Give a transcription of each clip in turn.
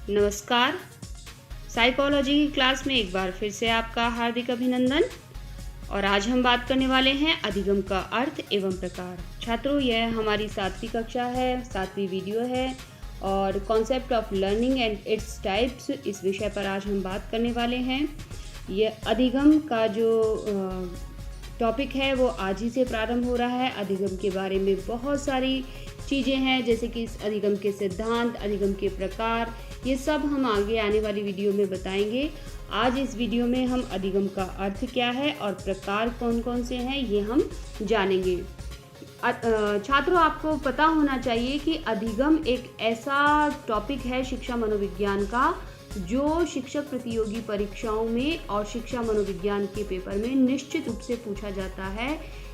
नमस्कार। साइकोलॉजी की क्लास में एक बार फिर से आपका हार्दिक अभिनंदन। और आज हम बात करने वाले हैं अधिगम का अर्थ एवं प्रकार। छात्रों, यह हमारी 7वीं कक्षा है, 7वीं वीडियो है और concept of learning and its types इस विषय पर आज हम बात करने वाले हैं। यह अधिगम का जो टॉपिक है वो आज ही से प्रारंभ हो रहा है। अधिगम के बारे में बहुत सारी चीज़ें हैं, जैसे कि इस अधिगम के सिद्धांत, अधिगम के प्रकार, ये सब हम आगे आने वाली वीडियो में बताएंगे। आज इस वीडियो में हम अधिगम का अर्थ क्या है और प्रकार कौन कौन से हैं ये हम जानेंगे। छात्रों, आपको पता होना चाहिए कि अधिगम एक ऐसा टॉपिक है शिक्षा मनोविज्ञान का जो शिक्षक प्रतियोगी परीक्षाओं में और शिक्षा मनोविज्ञान के पेपर में निश्चित रूप से पूछा जाता है।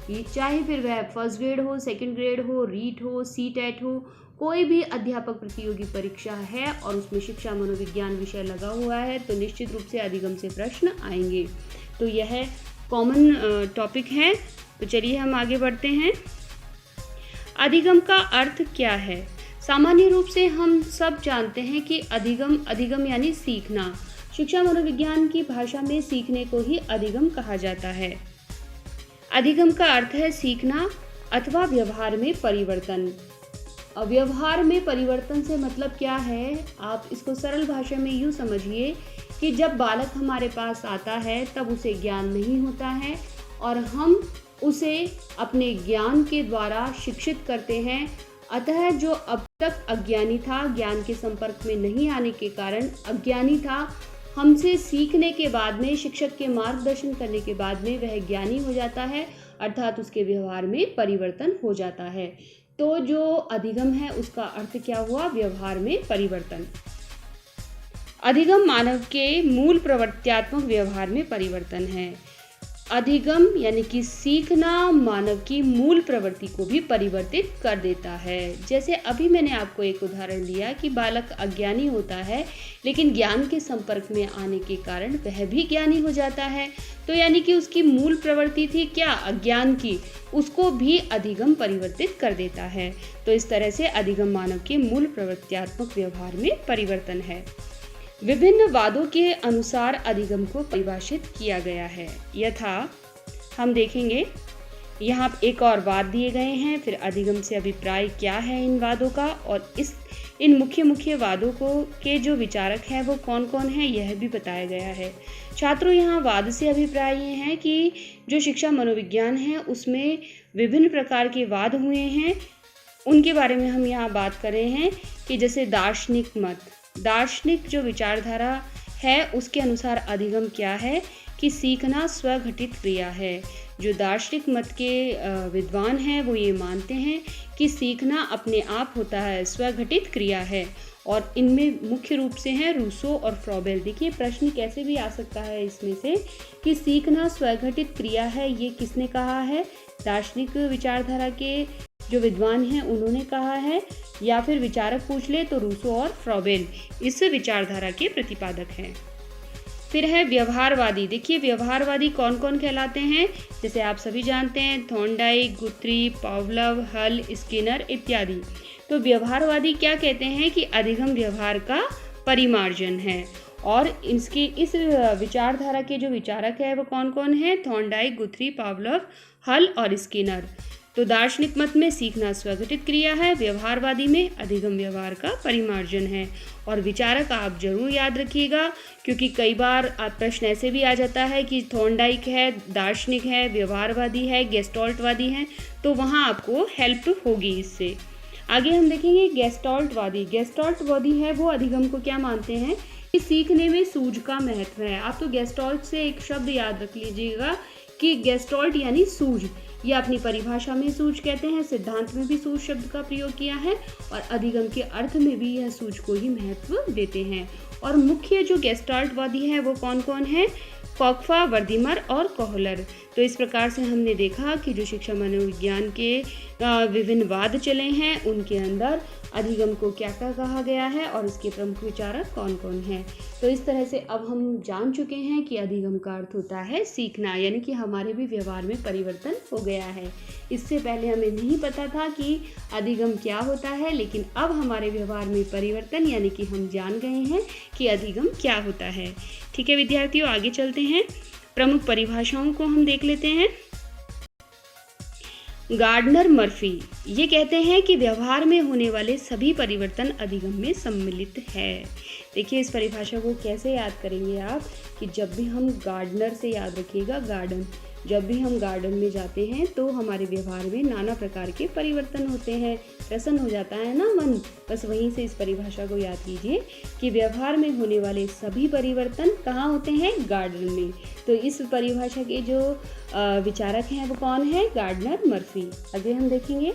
ये चाहे फिर वह फर्स्ट ग्रेड हो, सेकंड ग्रेड हो, रीट हो, सीटेट हो, कोई भी अध्यापक प्रतियोगी परीक्षा है और उसमें शिक्षा मनोविज्ञान विषय लगा हुआ है तो निश्चित रूप से अधिगम से प्रश्न आएंगे। तो यह कॉमन टॉपिक है। तो चलिए हम आगे बढ़ते हैं। अधिगम का अर्थ क्या है? सामान्य रूप से हम सब जानते हैं कि अधिगम यानी सीखना। शिक्षा मनोविज्ञान की भाषा में सीखने को ही अधिगम कहा जाता है। अधिगम का अर्थ है सीखना अथवा व्यवहार में परिवर्तन। व्यवहार में परिवर्तन से मतलब क्या है? आप इसको सरल भाषा में यूँ समझिए कि जब बालक हमारे पास आता है तब उसे ज्ञान नहीं होता है और हम उसे अपने ज्ञान के द्वारा शिक्षित करते हैं। अतः जो अब तक अज्ञानी था, ज्ञान के संपर्क में नहीं आने के कारण अज्ञानी था, हमसे सीखने के बाद में, शिक्षक के मार्गदर्शन करने के बाद में वह ज्ञानी हो जाता है, अर्थात उसके व्यवहार में परिवर्तन हो जाता है। तो जो अधिगम है उसका अर्थ क्या हुआ? व्यवहार में परिवर्तन। अधिगम मानव के मूल प्रवृत्त्यात्मक व्यवहार में परिवर्तन है। अधिगम यानी कि सीखना मानव की मूल प्रवृत्ति को भी परिवर्तित कर देता है। जैसे अभी मैंने आपको एक उदाहरण दिया कि बालक अज्ञानी होता है लेकिन ज्ञान के संपर्क में आने के कारण वह भी ज्ञानी हो जाता है। तो यानी कि उसकी मूल प्रवृत्ति थी क्या? अज्ञान की, उसको भी अधिगम परिवर्तित कर देता है। तो इस तरह से अधिगम मानव के मूल प्रवृत्त्यात्मक व्यवहार में परिवर्तन है। विभिन्न वादों के अनुसार अधिगम को परिभाषित किया गया है। यथा हम देखेंगे, यहाँ एक और वाद दिए गए हैं, फिर अधिगम से अभिप्राय क्या है इन वादों का, और इन मुख्य वादों के जो विचारक हैं वो कौन कौन हैं यह भी बताया गया है। छात्रों, यहाँ वाद से अभिप्राय ये है कि जो शिक्षा मनोविज्ञान है उसमें विभिन्न प्रकार के वाद हुए हैं, उनके बारे में हम यहाँ बात कर रहे हैं। कि जैसे दार्शनिक मत, दार्शनिक जो विचारधारा है उसके अनुसार अधिगम क्या है कि सीखना स्वघटित क्रिया है। जो दार्शनिक मत के विद्वान हैं वो ये मानते हैं कि सीखना अपने आप होता है, स्वघटित क्रिया है। और इनमें मुख्य रूप से हैं रूसो और फ्रॉबेल। देखिए, प्रश्न कैसे भी आ सकता है इसमें से कि सीखना स्वघटित क्रिया है, ये किसने कहा है? दार्शनिक विचारधारा के जो विद्वान हैं उन्होंने कहा है, या फिर विचारक पूछ ले तो रूसो और फ्रॉबेल इस विचारधारा के प्रतिपादक हैं। फिर है व्यवहारवादी। देखिए, व्यवहारवादी कौन कौन कहलाते हैं? जैसे आप सभी जानते हैं, थॉर्नडाइक, गुथ्री, पावलोव, हल, स्किनर इत्यादि। तो व्यवहारवादी क्या कहते हैं कि अधिगम व्यवहार का परिमार्जन है। और इसकी इस विचारधारा के जो विचारक है वो कौन कौन है? थॉर्नडाइक, गुथ्री, पावलोव, हल और स्किनर। तो दार्शनिक मत में सीखना स्वघटित क्रिया है, व्यवहारवादी में अधिगम व्यवहार का परिमार्जन है। और विचारक आप जरूर याद रखिएगा, क्योंकि कई बार प्रश्न ऐसे भी आ जाता है कि थॉर्नडाइक है, दार्शनिक है, व्यवहारवादी है, गेस्टॉल्टवादी है, तो वहाँ आपको हेल्प होगी इससे। आगे हम देखेंगे गेस्टॉल्टवादी। गेस्टॉल्टवादी है वो अधिगम को क्या मानते हैं कि सीखने में सूझ का महत्व है। आप तो गेस्टॉल्ट से एक शब्द याद रख लीजिएगा कि गेस्टॉल्ट यानी सूझ। यह अपनी परिभाषा में सूझ कहते हैं, सिद्धांत में भी सूझ शब्द का प्रयोग किया है और अधिगम के अर्थ में भी यह सूझ को ही महत्व देते हैं। और मुख्य जो गेस्टाल्टवादी है वो कौन कौन है? कॉकफा, वर्दीमर और कोहलर। तो इस प्रकार से हमने देखा कि जो शिक्षा मनोविज्ञान के विभिन्न वाद चले हैं उनके अंदर अधिगम को क्या क्या कहा गया है और उसके प्रमुख विचारक कौन कौन हैं। तो इस तरह से अब हम जान चुके हैं कि अधिगम का अर्थ होता है सीखना, यानी कि हमारे भी व्यवहार में परिवर्तन हो गया है। इससे पहले हमें नहीं पता था कि अधिगम क्या होता है, लेकिन अब हमारे व्यवहार में परिवर्तन यानी कि हम जान गए हैं कि अधिगम क्या होता है। ठीक है विद्यार्थियों, आगे चलते हैं। प्रमुख परिभाषाओं को हम देख लेते हैं। गार्डनर मर्फी ये कहते हैं कि व्यवहार में होने वाले सभी परिवर्तन अधिगम में सम्मिलित है। देखिए इस परिभाषा को कैसे याद करेंगे आप कि जब भी हम गार्डनर से याद रखिएगा गार्डन, जब भी हम गार्डन में जाते हैं तो हमारे व्यवहार में नाना प्रकार के परिवर्तन होते हैं, प्रसन्न हो जाता है ना मन। बस वहीं से इस परिभाषा को याद कीजिए कि व्यवहार में होने वाले सभी परिवर्तन कहाँ होते हैं, गार्डन में। तो इस परिभाषा के जो विचारक हैं वो कौन है, गार्डनर मर्फी। आगे हम देखेंगे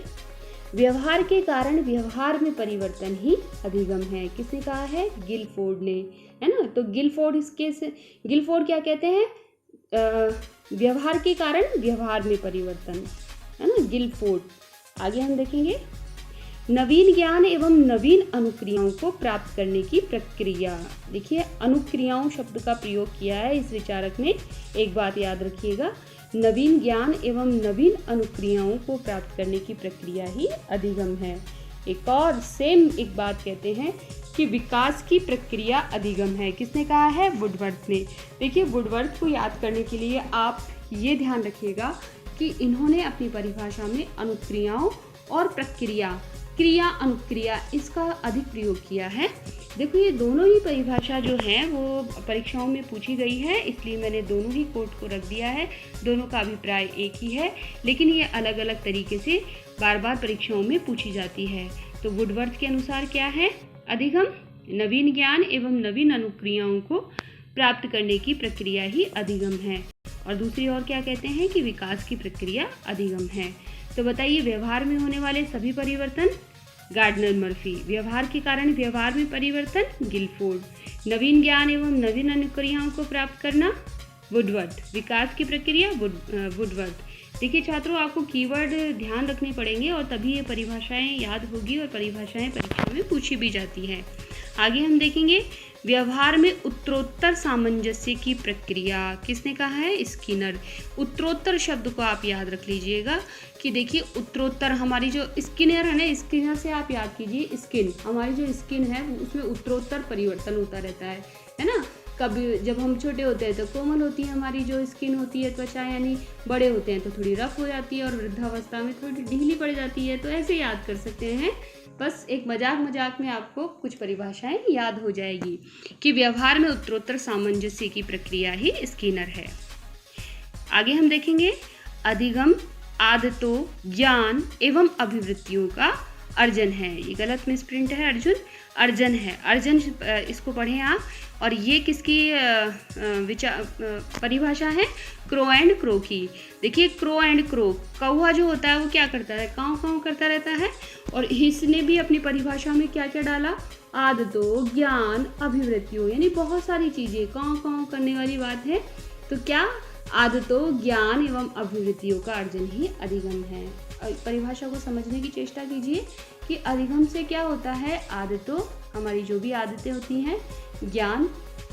व्यवहार के कारण व्यवहार में परिवर्तन ही अधिगम है। किसने कहा है, गिलफोर्ड ने, है ना। तो गिलफोर्ड क्या कहते हैं, व्यवहार के कारण व्यवहार में परिवर्तन, है ना, गिलफोर्ड। आगे हम देखेंगे नवीन ज्ञान एवं नवीन अनुक्रियाओं को प्राप्त करने की प्रक्रिया। देखिए अनुक्रियाओं शब्द का प्रयोग किया है इस विचारक ने। एक बात याद रखिएगा, नवीन ज्ञान एवं नवीन अनुक्रियाओं को प्राप्त करने की प्रक्रिया ही अधिगम है। एक और सेम एक बात कहते हैं कि विकास की प्रक्रिया अधिगम है। किसने कहा है, वुडवर्थ ने। देखिए वुडवर्थ को याद करने के लिए आप ये ध्यान रखिएगा कि इन्होंने अपनी परिभाषा में अनुक्रियाओं और प्रक्रिया, क्रिया अनुक्रिया, इसका अधिक प्रयोग किया है। देखो ये दोनों ही परिभाषा जो है वो परीक्षाओं में पूछी गई है, इसलिए मैंने दोनों ही कोट को रख दिया है। दोनों का अभिप्राय एक ही है, लेकिन ये अलग अलग तरीके से बार बार परीक्षाओं में पूछी जाती है। तो वुडवर्थ के अनुसार क्या है, अधिगम नवीन ज्ञान एवं नवीन अनुक्रियाओं को प्राप्त करने की प्रक्रिया ही अधिगम है। और दूसरी ओर क्या कहते हैं कि विकास की प्रक्रिया अधिगम है। तो बताइए व्यवहार में होने वाले सभी परिवर्तन, गार्डनर मर्फी। व्यवहार के कारण व्यवहार में परिवर्तन, गिलफोर्ड। नवीन ज्ञान एवं नवीन अनुक्रियाओं को प्राप्त करना, वुडवर्थ। विकास की प्रक्रिया, वुडवर्थ। देखिए छात्रों आपको कीवर्ड ध्यान रखने पड़ेंगे और तभी ये परिभाषाएं याद होगी और परिभाषाएं परीक्षा में पूछी भी जाती है। आगे हम देखेंगे व्यवहार में उत्तरोत्तर सामंजस्य की प्रक्रिया। किसने कहा है, स्किनर। उत्तरोत्तर शब्द को आप याद रख लीजिएगा कि देखिए उत्तरोत्तर हमारी जो स्किनर है ना, स्किनर से आप याद कीजिए स्किन, हमारी जो स्किन है उसमें उत्तरोत्तर परिवर्तन होता रहता है ना। कभी जब हम छोटे होते हैं तो कोमल होती है हमारी जो स्किन होती है, त्वचा, यानी बड़े होते हैं तो थोड़ी रफ हो जाती है और वृद्धावस्था में थोड़ी ढीली पड़ जाती है। तो ऐसे याद कर सकते हैं, बस एक मजाक में आपको कुछ परिभाषाएं याद हो जाएगी कि व्यवहार में उत्तरोत्तर सामंजस्य की प्रक्रिया ही स्किनर है। आगे हम देखेंगे अधिगम आदतों, ज्ञान एवं अभिवृत्तियों का अर्जन है। ये गलत मिसप्रिंट है, अर्जन है। अर्जन इसको पढ़ें आप। और ये किसकी परिभाषा है, क्रो एंड क्रो की। देखिए क्रो एंड क्रो, कौवा जो होता है वो क्या करता है, काँव काँव करता रहता है। और इसने भी अपनी परिभाषा में क्या क्या डाला, आदतों, ज्ञान, अभिवृत्तियों, यानी बहुत सारी चीज़ें, काँव काँव करने वाली बात है। तो क्या, आदतों, ज्ञान एवं अभिवृत्तियों का अर्जन ही अधिगम है। परिभाषा को समझने की चेष्टा कीजिए कि अधिगम से क्या होता है, आदतों, हमारी जो भी आदतें होती हैं, ज्ञान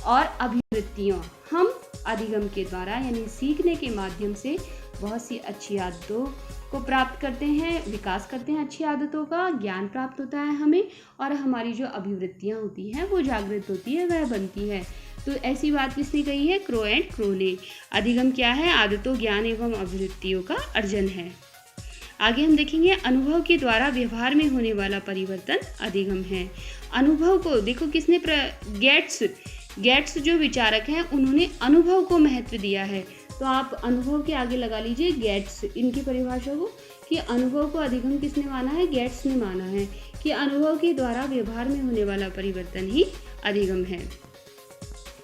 और अभिवृत्तियों, हम अधिगम के द्वारा यानी सीखने के माध्यम से बहुत सी अच्छी आदतों को प्राप्त करते हैं, विकास करते हैं अच्छी आदतों का, ज्ञान प्राप्त होता है हमें, और हमारी जो अभिवृत्तियाँ होती हैं वो जागृत होती है, वह बनती है। तो ऐसी बात किसने कही है, क्रो एंड क्रो ने। अधिगम क्या है, आदतों, ज्ञान एवं अभिवृत्तियों का अर्जन है। आगे हम देखेंगे अनुभव के द्वारा व्यवहार में होने वाला परिवर्तन अधिगम है। अनुभव को देखो किसने, गेट्स जो विचारक हैं उन्होंने अनुभव को महत्व दिया है। तो आप अनुभव के आगे लगा लीजिए गेट्स, इनकी परिभाषा को, कि अनुभव को अधिगम किसने माना है, गेट्स ने माना है कि अनुभव के द्वारा व्यवहार में होने वाला परिवर्तन ही अधिगम है।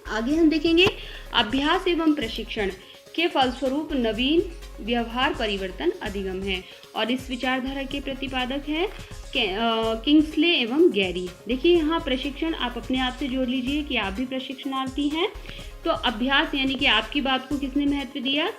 आगे हम देखेंगे अभ्यास एवं प्रशिक्षण के फलस्वरूप नवीन व्यवहार परिवर्तन अधिगम है। और इस विचारधारा के प्रतिपादक हैं किंग्सले एवं गैरी। देखिए यहाँ प्रशिक्षण आप अपने आप से जोड़ लीजिए कि आप भी प्रशिक्षणार्थी हैं। तो अभ्यास यानी कि आपकी बात को किसने महत्व दिया?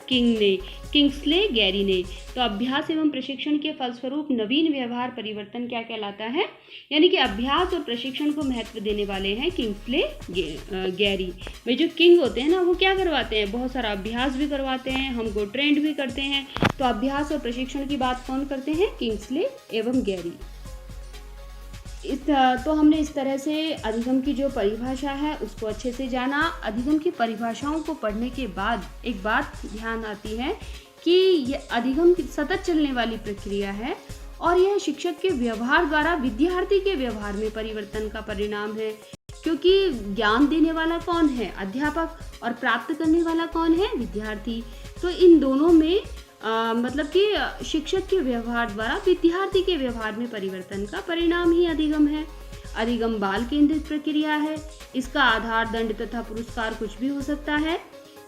किंग्सले गैरी ने। तो अभ्यास एवं प्रशिक्षण के फलस्वरूप नवीन व्यवहार परिवर्तन क्या कहलाता है? यानी कि अभ्यास और प्रशिक्षण को महत्व देने वाले हैं किंग्सले गैरी। वे जो किंग होते हैं ना, वो क्या करवाते हैं? बहुत सारा अभ्यास भी करवाते हैं, हमको ट्रेंड भी करते हैं। तो अभ्यास और प्रशिक्षण की बात कौन करते हैं? किंग्सले एवं गैरी। तो हमने इस तरह से अधिगम की जो परिभाषा है उसको अच्छे से जाना। अधिगम की परिभाषाओं को पढ़ने के बाद एक बात ध्यान आती है कि यह अधिगम की सतत चलने वाली प्रक्रिया है और यह शिक्षक के व्यवहार द्वारा विद्यार्थी के व्यवहार में परिवर्तन का परिणाम है। क्योंकि ज्ञान देने वाला कौन है? अध्यापक। और प्राप्त करने वाला कौन है? विद्यार्थी। तो इन दोनों में मतलब कि शिक्षक के व्यवहार द्वारा विद्यार्थी के व्यवहार में परिवर्तन का परिणाम ही अधिगम है। अधिगम बाल केंद्रित प्रक्रिया है। इसका आधार, दंड तथा पुरस्कार कुछ भी हो सकता है।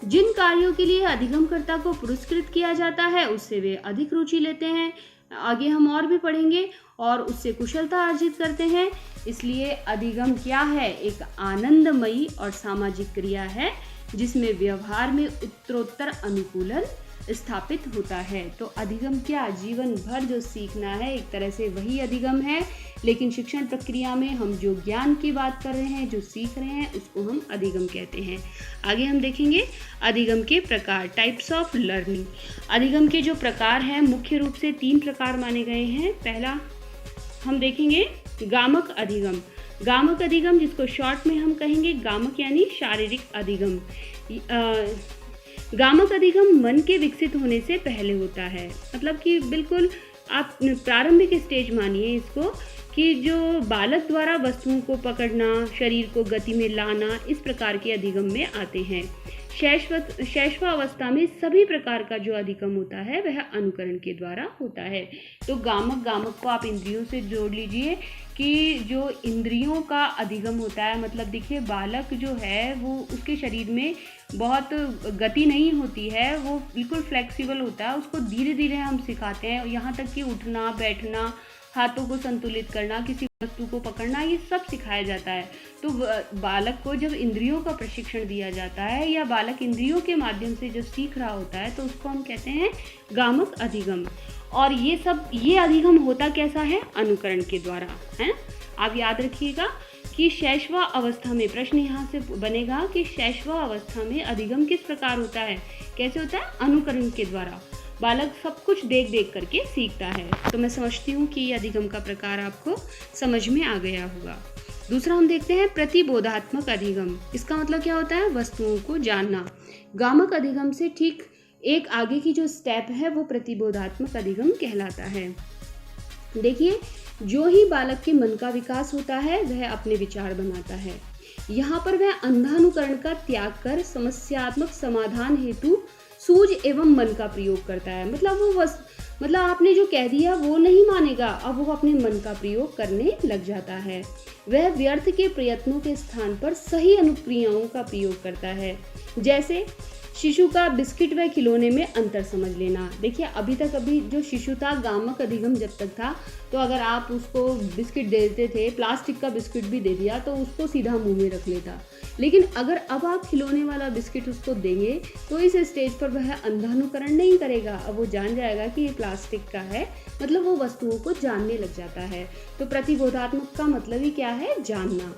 जिन कार्यों के लिए अधिगमकर्ता को पुरस्कृत किया जाता है उससे वे अधिक रुचि लेते हैं, आगे हम और भी पढ़ेंगे, और उससे कुशलता अर्जित करते हैं। इसलिए अधिगम क्या है? एक आनंदमयी और सामाजिक क्रिया है जिसमें व्यवहार में उत्तरोत्तर अनुकूलन स्थापित होता है। तो अधिगम क्या? जीवन भर जो सीखना है, एक तरह से वही अधिगम है। लेकिन शिक्षण प्रक्रिया में हम जो ज्ञान की बात कर रहे हैं, जो सीख रहे हैं, उसको हम अधिगम कहते हैं। आगे हम देखेंगे अधिगम के प्रकार, टाइप्स ऑफ लर्निंग। अधिगम के जो प्रकार हैं मुख्य रूप से 3 प्रकार माने गए हैं। पहला हम देखेंगे गामक अधिगम। गामक अधिगम जिसको शॉर्ट में हम कहेंगे गामक यानी शारीरिक अधिगम। गामक अधिगम मन के विकसित होने से पहले होता है। मतलब कि बिल्कुल आप प्रारंभिक स्टेज मानिए इसको, कि जो बालक द्वारा वस्तुओं को पकड़ना, शरीर को गति में लाना, इस प्रकार के अधिगम में आते हैं। शैशवावस्था में सभी प्रकार का जो अधिगम होता है वह अनुकरण के द्वारा होता है। तो गामक को आप इंद्रियों से जोड़ लीजिए कि जो इंद्रियों का अधिगम होता है, मतलब देखिए बालक जो है वो उसके शरीर में बहुत गति नहीं होती है, वो बिल्कुल फ्लेक्सिबल होता है। उसको धीरे धीरे हम सिखाते हैं, यहाँ तक कि उठना, बैठना, हाथों को संतुलित करना, किसी वस्तु को पकड़ना, ये सब सिखाया जाता है। तो बालक को जब इंद्रियों का प्रशिक्षण दिया जाता है या बालक इंद्रियों के माध्यम से जो सीख रहा होता है तो उसको हम कहते हैं गामक अधिगम। और ये अधिगम होता कैसा है? अनुकरण के द्वारा है। आप याद रखिएगा कि शैशवा अवस्था में, प्रश्न यहाँ से बनेगा कि शैशवा अवस्था में अधिगम किस प्रकार होता है? कैसे होता है? अनुकरण के द्वारा। बालक सब कुछ देख देख करके सीखता है। तो मैं समझती हूँ कि ये अधिगम का प्रकार आपको समझ में आ गया होगा। दूसरा हम देखते हैं प्रतिबोधात्मक अधिगम। इसका मतलब क्या होता है? वस्तुओं को जानना। गामक अधिगम से ठीक एक आगे की जो स्टेप है वो प्रतिबोधात्मक अधिगम कहलाता है। देखिए, जो ही बालक के मन का विकास होता है वह अपने विचार बनाता है। यहाँ पर वह अंधानुकरण का त्याग कर समस्यात्मक समाधान हेतु सूझ एवं मन का प्रयोग करता है। मतलब आपने जो कह दिया वो नहीं मानेगा, अब वो अपने मन का प्रयोग करने लग जाता है। वह व्यर्थ के प्रयत्नों के स्थान पर सही अनुक्रियाओं का प्रयोग करता है। जैसे शिशु का बिस्किट व खिलौने में अंतर समझ लेना। देखिए अभी जो शिशु था, गामक अधिगम जब तक था, तो अगर आप उसको बिस्किट देते थे, प्लास्टिक का बिस्किट भी दे दिया तो उसको सीधा मुंह में रख लेता। लेकिन अगर अब आप खिलौने वाला बिस्किट उसको देंगे तो इस स्टेज पर वह अंधानुकरण नहीं करेगा। अब वो जान जाएगा कि ये प्लास्टिक का है, मतलब वो वस्तुओं को जानने लग जाता है। तो प्रतिबोधात्मक का मतलब ही क्या है? जानना।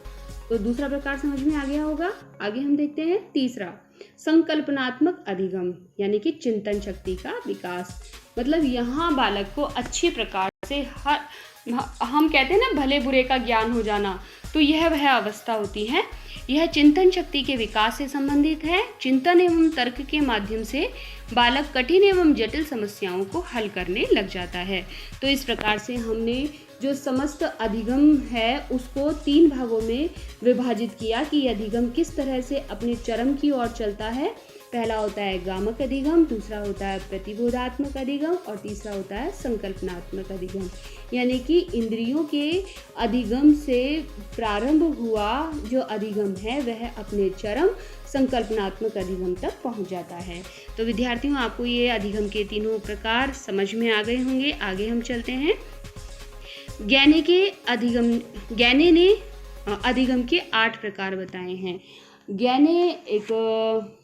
तो दूसरा प्रकार समझ में आ गया होगा। आगे हम देखते हैं तीसरा, संकल्पनात्मक अधिगम यानी कि चिंतन शक्ति का विकास। मतलब यहाँ बालक को अच्छे प्रकार से हम कहते हैं ना भले बुरे का ज्ञान हो जाना, तो यह वह अवस्था होती है। यह चिंतन शक्ति के विकास से संबंधित है। चिंतन एवं तर्क के माध्यम से बालक कठिन एवं जटिल समस्याओं को हल करने लग जाता है। तो इस प्रकार से हमने जो समस्त अधिगम है उसको 3 भागों में विभाजित किया कि यह अधिगम किस तरह से अपने चरम की ओर चलता है। पहला होता है गामक अधिगम, दूसरा होता है प्रतिबोधात्मक अधिगम और तीसरा होता है संकल्पनात्मक अधिगम। यानी कि इंद्रियों के अधिगम से प्रारंभ हुआ जो अधिगम है वह अपने चरम संकल्पनात्मक अधिगम तक पहुंच जाता है। तो विद्यार्थियों, आपको ये अधिगम के तीनों प्रकार समझ में आ गए होंगे। आगे हम चलते हैं। ज्ञाने ने अधिगम के 8 प्रकार बताए हैं। ज्ञाने एक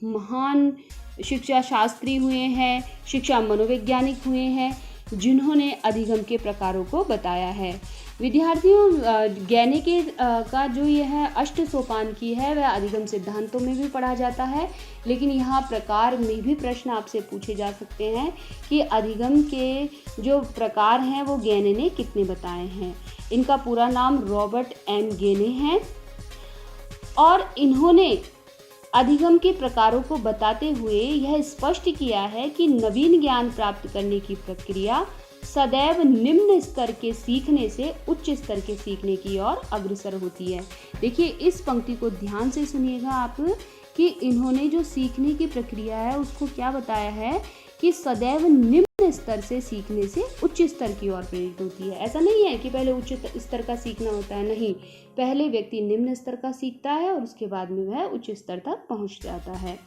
महान शिक्षा शास्त्री हुए हैं, शिक्षा मनोवैज्ञानिक हुए हैं, जिन्होंने अधिगम के प्रकारों को बताया है। विद्यार्थियों, ज्ञाने के का जो यह अष्ट सोपान की है वह अधिगम सिद्धांतों में भी पढ़ा जाता है, लेकिन यहाँ प्रकार में भी प्रश्न आपसे पूछे जा सकते हैं कि अधिगम के जो प्रकार हैं वो ज्ञाने ने कितने बताए हैं। इनका पूरा नाम रॉबर्ट एम ज्ञाने है और इन्होंने अधिगम के प्रकारों को बताते हुए यह स्पष्ट किया है कि नवीन ज्ञान प्राप्त करने की प्रक्रिया सदैव निम्न स्तर के सीखने से उच्च स्तर के सीखने की ओर अग्रसर होती है। देखिए, इस पंक्ति को ध्यान से सुनिएगा आप कि इन्होंने जो सीखने की प्रक्रिया है उसको क्या बताया है कि सदैव निम्न स्तर से सीखने से उच्च स्तर की ओर प्रेरित होती है। ऐसा नहीं है कि पहले उच्च स्तर का सीखना होता है, नहीं, पहले व्यक्ति निम्न स्तर का सीखता है और उसके बाद में वह उच्च स्तर तक पहुंच जाता है।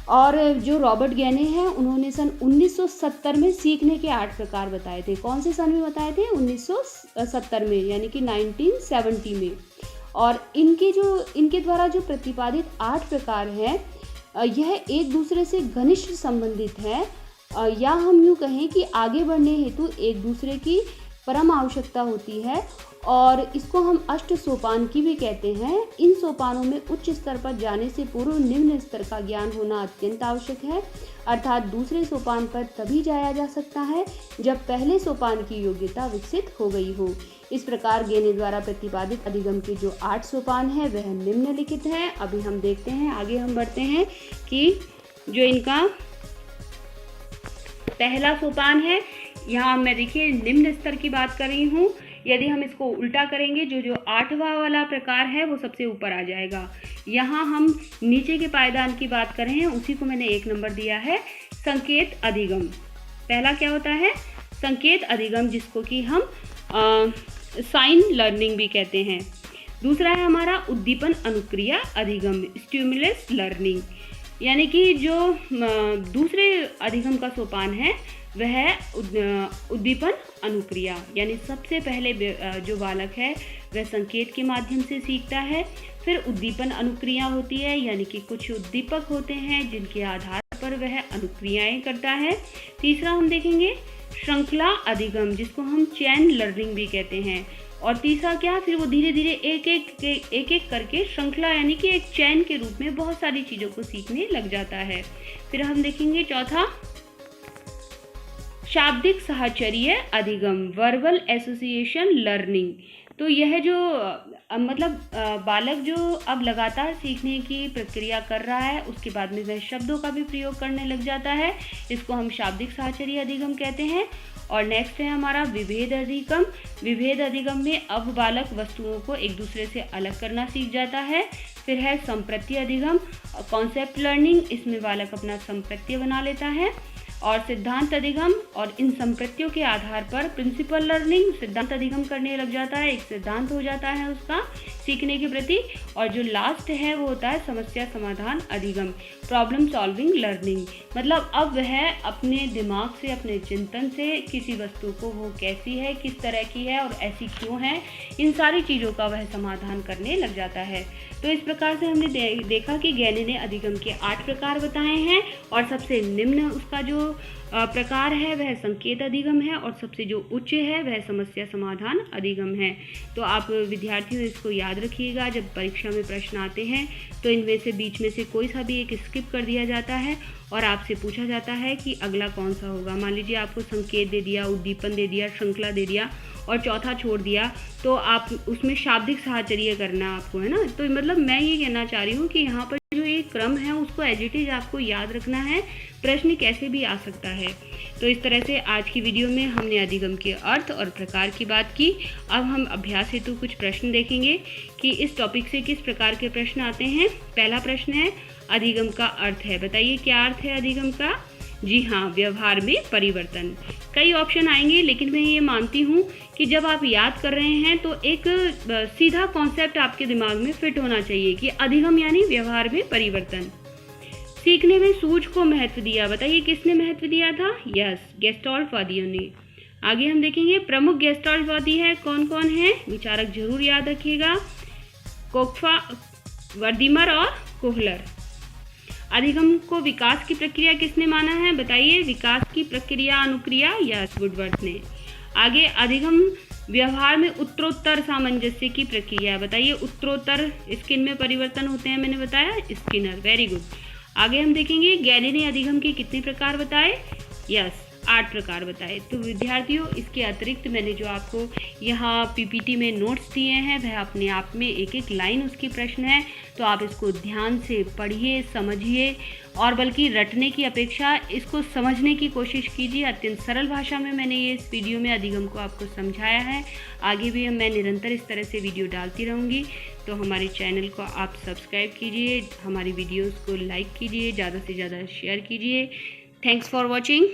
और जो रॉबर्ट ज्ञाने हैं उन्होंने सन 1970 में सीखने के 8 प्रकार बताए थे। कौन से सन में बताए थे? 1970 में, यानी कि 1970 में। और इनके द्वारा जो प्रतिपादित 8 प्रकार हैं यह एक दूसरे से घनिष्ठ संबंधित है, या हम यूँ कहें कि आगे बढ़ने हेतु एक दूसरे की परम आवश्यकता होती है, और इसको हम अष्ट सोपान की भी कहते हैं। इन सोपानों में उच्च स्तर पर जाने से पूर्व निम्न स्तर का ज्ञान होना अत्यंत आवश्यक है, अर्थात दूसरे सोपान पर तभी जाया जा सकता है जब पहले सोपान की योग्यता विकसित हो गई हो। इस प्रकार ज्ञाने द्वारा प्रतिपादित अधिगम के जो 8 सोपान हैं वह निम्नलिखित हैं। अभी हम देखते हैं, आगे हम बढ़ते हैं कि जो इनका पहला सोपान है, यहाँ मैं देखिए निम्न स्तर की बात कर रही हूँ। यदि हम इसको उल्टा करेंगे, जो 8वां वाला प्रकार है वो सबसे ऊपर आ जाएगा। यहाँ हम नीचे के पायदान की बात कर रहे हैं, उसी को मैंने 1 नंबर दिया है, संकेत अधिगम। पहला क्या होता है? संकेत अधिगम, जिसको कि हम साइन लर्निंग भी कहते हैं। दूसरा है हमारा उद्दीपन अनुक्रिया अधिगम, स्टिमुलस लर्निंग, यानी कि जो दूसरे अधिगम का सोपान है वह उद्दीपन अनुक्रिया, यानी सबसे पहले जो बालक है वह संकेत के माध्यम से सीखता है, फिर उद्दीपन अनुक्रिया होती है, यानी कि कुछ उद्दीपक होते हैं जिनके आधार पर वह अनुक्रियाएं करता है। तीसरा हम देखेंगे श्रृंखला अधिगम, जिसको हम चैन लर्निंग भी कहते हैं। और तीसरा क्या, फिर वो धीरे धीरे एक एक करके श्रृंखला यानी कि एक चैन के रूप में बहुत सारी चीज़ों को सीखने लग जाता है। फिर हम देखेंगे चौथा शाब्दिक साहचर्य अधिगम, वर्बल एसोसिएशन लर्निंग। तो यह जो बालक जो अब लगातार सीखने की प्रक्रिया कर रहा है उसके बाद में वह शब्दों का भी प्रयोग करने लग जाता है, इसको हम शाब्दिक साहचर्य अधिगम कहते हैं। और नेक्स्ट है हमारा विभेद अधिगम। विभेद अधिगम में अब बालक वस्तुओं को एक दूसरे से अलग करना सीख जाता है। फिर है संप्रत्य अधिगम, कॉन्सेप्ट लर्निंग, इसमें बालक अपना संप्रत्य बना लेता है। और सिद्धांत अधिगम, और इन संप्रत्यों के आधार पर प्रिंसिपल लर्निंग, सिद्धांत अधिगम करने लग जाता है, एक सिद्धांत हो जाता है उसका सीखने के प्रति। और जो लास्ट है वो होता है समस्या समाधान अधिगम, प्रॉब्लम सॉल्विंग लर्निंग, मतलब अब वह अपने दिमाग से, अपने चिंतन से किसी वस्तु को वो कैसी है, किस तरह की है और ऐसी क्यों है, इन सारी चीज़ों का वह समाधान करने लग जाता है। तो इस प्रकार से हमने देखा कि ज्ञानी ने अधिगम के 8 प्रकार बताए हैं, और सबसे निम्न उसका जो प्रकार है वह संकेत अधिगम है, और सबसे जो उच्च है वह समस्या समाधान अधिगम है। तो आप विद्यार्थियों इसको याद रखिएगा, जब परीक्षा में प्रश्न आते हैं तो इनमें से बीच में से कोई सा भी एक स्किप कर दिया जाता है और आपसे पूछा जाता है कि अगला कौन सा होगा। मान लीजिए आपको संकेत दे दिया, उद्दीपन दे दिया, श्रृंखला दे दिया और चौथा छोड़ दिया, तो आप उसमें शाब्दिक साहचर्य करना आपको, है ना। तो मतलब मैं ये कहना चाह रही हूँ कि यहाँ पर जो ये क्रम है उसको एज इट इज आपको याद रखना है, प्रश्न कैसे भी आ सकता है। तो इस तरह से आज की वीडियो में हमने अधिगम के अर्थ और प्रकार की बात की। अब हम अभ्यास हेतु कुछ प्रश्न देखेंगे कि इस टॉपिक से किस प्रकार के प्रश्न आते हैं। पहला प्रश्न है, अधिगम का अर्थ है। बताइए क्या अर्थ है अधिगम का। जी हाँ, व्यवहार में परिवर्तन। कई ऑप्शन आएंगे, लेकिन मैं ये मानती हूँ कि जब आप याद कर रहे हैं तो एक सीधा कॉन्सेप्ट आपके दिमाग में फिट होना चाहिए कि अधिगम यानी व्यवहार में परिवर्तन। सीखने में सूझ को महत्व दिया। बताइए किसने महत्व दिया था। यस, गेस्टाल्टवादियों ने। आगे हम देखेंगे प्रमुख गेस्टाल्टवादी है कौन कौन है, विचारक जरूर याद रखिएगा, कोक्फा, वर्दीमर और कोहलर। अधिगम को विकास की प्रक्रिया किसने माना है। बताइए विकास की प्रक्रिया अनुक्रिया, यस, वुडवर्थ ने। आगे अधिगम व्यवहार में उत्तरोत्तर सामंजस्य की प्रक्रिया। बताइए उत्तरोत्तर स्किन में परिवर्तन होते हैं, मैंने बताया, स्किनर। Very good. आगे हम देखेंगे गैली ने अधिगम के कितने प्रकार बताए। यस, 8 प्रकार बताए। तो विद्यार्थियों, इसके अतिरिक्त मैंने जो आपको यहाँ पीपीटी में नोट्स दिए हैं वह अपने आप में एक एक लाइन उसकी प्रश्न है, तो आप इसको ध्यान से पढ़िए, समझिए और बल्कि रटने की अपेक्षा इसको समझने की कोशिश कीजिए। अत्यंत सरल भाषा में मैंने ये इस वीडियो में अधिगम को आपको समझाया है। आगे भी मैं निरंतर इस तरह से वीडियो डालती रहूँगी, तो हमारे चैनल को आप सब्सक्राइब कीजिए, हमारी वीडियोज़ को लाइक कीजिए, ज़्यादा से ज़्यादा शेयर कीजिए। Thanks for watching.